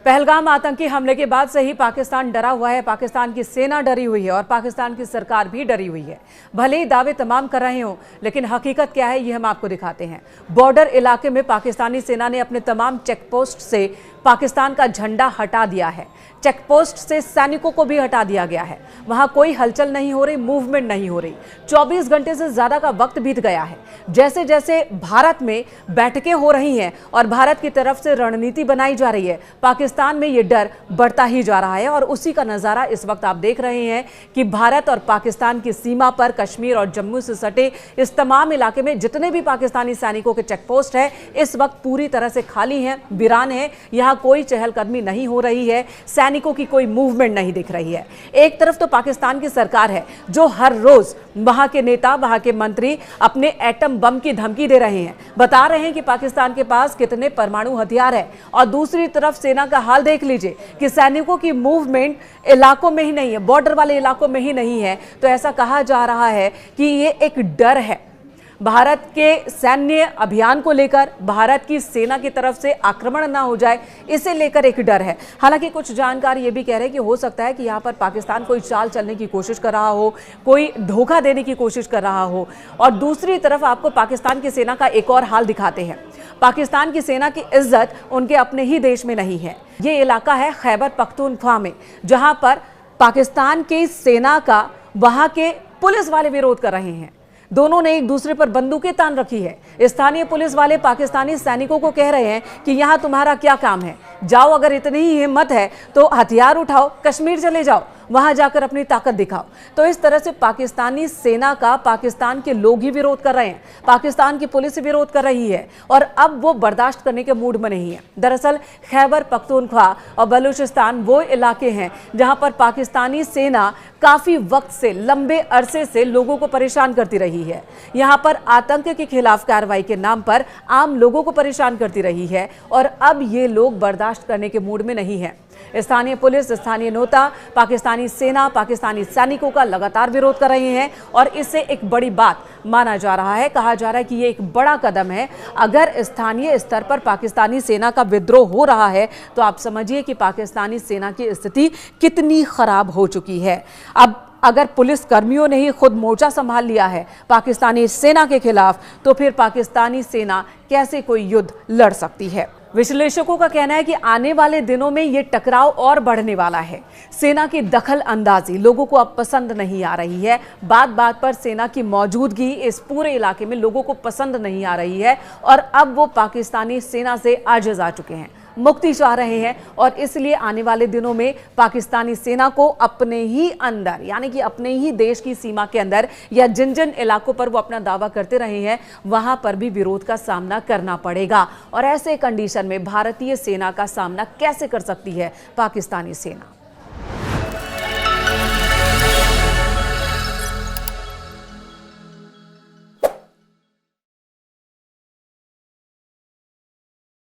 पहलगाम आतंकी हमले के बाद से ही पाकिस्तान डरा हुआ है। पाकिस्तान की सेना डरी हुई है और पाकिस्तान की सरकार भी डरी हुई है। भले ही दावे तमाम कर रहे हों, लेकिन हकीकत क्या है ये हम आपको दिखाते हैं। बॉर्डर इलाके में पाकिस्तानी सेना ने अपने तमाम चेकपोस्ट से पाकिस्तान का झंडा हटा दिया है। चेकपोस्ट से सैनिकों को भी हटा दिया गया है। वहां कोई हलचल नहीं हो रही, मूवमेंट नहीं हो रही। 24 घंटे से ज्यादा का वक्त बीत गया है। जैसे जैसे भारत में बैठकें हो रही हैं और भारत की तरफ से रणनीति बनाई जा रही है, पाकिस्तान में ये डर बढ़ता ही जा रहा है। और उसी का नजारा इस वक्त आप देख रहे हैं कि भारत और पाकिस्तान की सीमा पर कश्मीर और जम्मू से सटे इस तमाम इलाके में जितने भी पाकिस्तानी सैनिकों के चेकपोस्ट है इस वक्त पूरी तरह से खाली हैं, वीरान है। यहां कोई चहलकदमी नहीं हो रही है, सैनिकों की कोई मूवमेंट नहीं दिख रही है। एक तरफ तो पाकिस्तान की सरकार है जो हर रोज वहां के नेता, वहां के मंत्री अपने एटम बम की धमकी दे रहे हैं, बता रहे हैं कि पाकिस्तान के पास कितने परमाणु हथियार है। और दूसरी तरफ सेना का हाल देख लीजिए कि सैनिकों की मूवमेंट इलाकों में ही नहीं है, बॉर्डर वाले इलाकों में ही नहीं है। तो ऐसा कहा जा रहा है कि ये एक डर है भारत के सैन्य अभियान को लेकर, भारत की सेना की तरफ से आक्रमण ना हो जाए इसे लेकर एक डर है। हालांकि कुछ जानकार ये भी कह रहे हैं कि हो सकता है कि यहाँ पर पाकिस्तान कोई चाल चलने की कोशिश कर रहा हो, कोई धोखा देने की कोशिश कर रहा हो। और दूसरी तरफ आपको पाकिस्तान की सेना का एक और हाल दिखाते हैं। पाकिस्तान की सेना की इज्जत उनके अपने ही देश में नहीं है। ये इलाका है खैबर पख्तूनख्वा में, जहां पर पाकिस्तान की सेना का वहां के पुलिस वाले विरोध कर रहे हैं। दोनों ने एक दूसरे पर बंदूकें तान रखी है। स्थानीय पुलिस वाले पाकिस्तानी सैनिकों को कह रहे हैं कि यहां तुम्हारा क्या काम है, जाओ, अगर इतनी ही हिम्मत है तो हथियार उठाओ, कश्मीर चले जाओ, वहां जाकर अपनी ताकत दिखाओ। तो इस तरह से पाकिस्तानी सेना का पाकिस्तान के लोग ही विरोध कर रहे हैं, पाकिस्तान की पुलिस विरोध कर रही है और अब वो बर्दाश्त करने के मूड में नहीं है। दरअसल खैबर पख्तूनख्वा और बलूचिस्तान वो इलाके हैं जहां पर पाकिस्तानी सेना काफी वक्त से, लंबे अरसे से लोगों को परेशान करती रही है। यहां पर आतंक के खिलाफ कार्रवाई के नाम पर आम लोगों को परेशान करती रही है और अब ये लोग बर्दाश्त करने के मूड में नहीं है। स्थानीय पुलिस, स्थानीय नेता, पाकिस्तानी सेना, पाकिस्तानी सैनिकों का लगातार विरोध कर रहे हैं और इसे एक बड़ी बात माना जा रहा है। कहा जा रहा है कि ये एक बड़ा कदम है। अगर स्थानीय स्तर पर पाकिस्तानी सेना का विद्रोह हो रहा है तो आप समझिए कि पाकिस्तानी सेना की स्थिति कितनी खराब हो चुकी है। अब अगर पुलिस कर्मियों ने ही खुद मोर्चा संभाल लिया है पाकिस्तानी सेना के खिलाफ, तो फिर पाकिस्तानी सेना कैसे कोई युद्ध लड़ सकती है। विश्लेषकों का कहना है कि आने वाले दिनों में ये टकराव और बढ़ने वाला है। सेना की दखल अंदाजी लोगों को अब पसंद नहीं आ रही है। बात बात पर सेना की मौजूदगी इस पूरे इलाके में लोगों को पसंद नहीं आ रही है और अब वो पाकिस्तानी सेना से आजिज आ चुके हैं, मुक्ति चाह रहे हैं। और इसलिए आने वाले दिनों में पाकिस्तानी सेना को अपने ही अंदर, यानी कि अपने ही देश की सीमा के अंदर या जिन जिन इलाकों पर वो अपना दावा करते रहे हैं वहां पर भी विरोध का सामना करना पड़ेगा। और ऐसे कंडीशन में भारतीय सेना का सामना कैसे कर सकती है पाकिस्तानी सेना?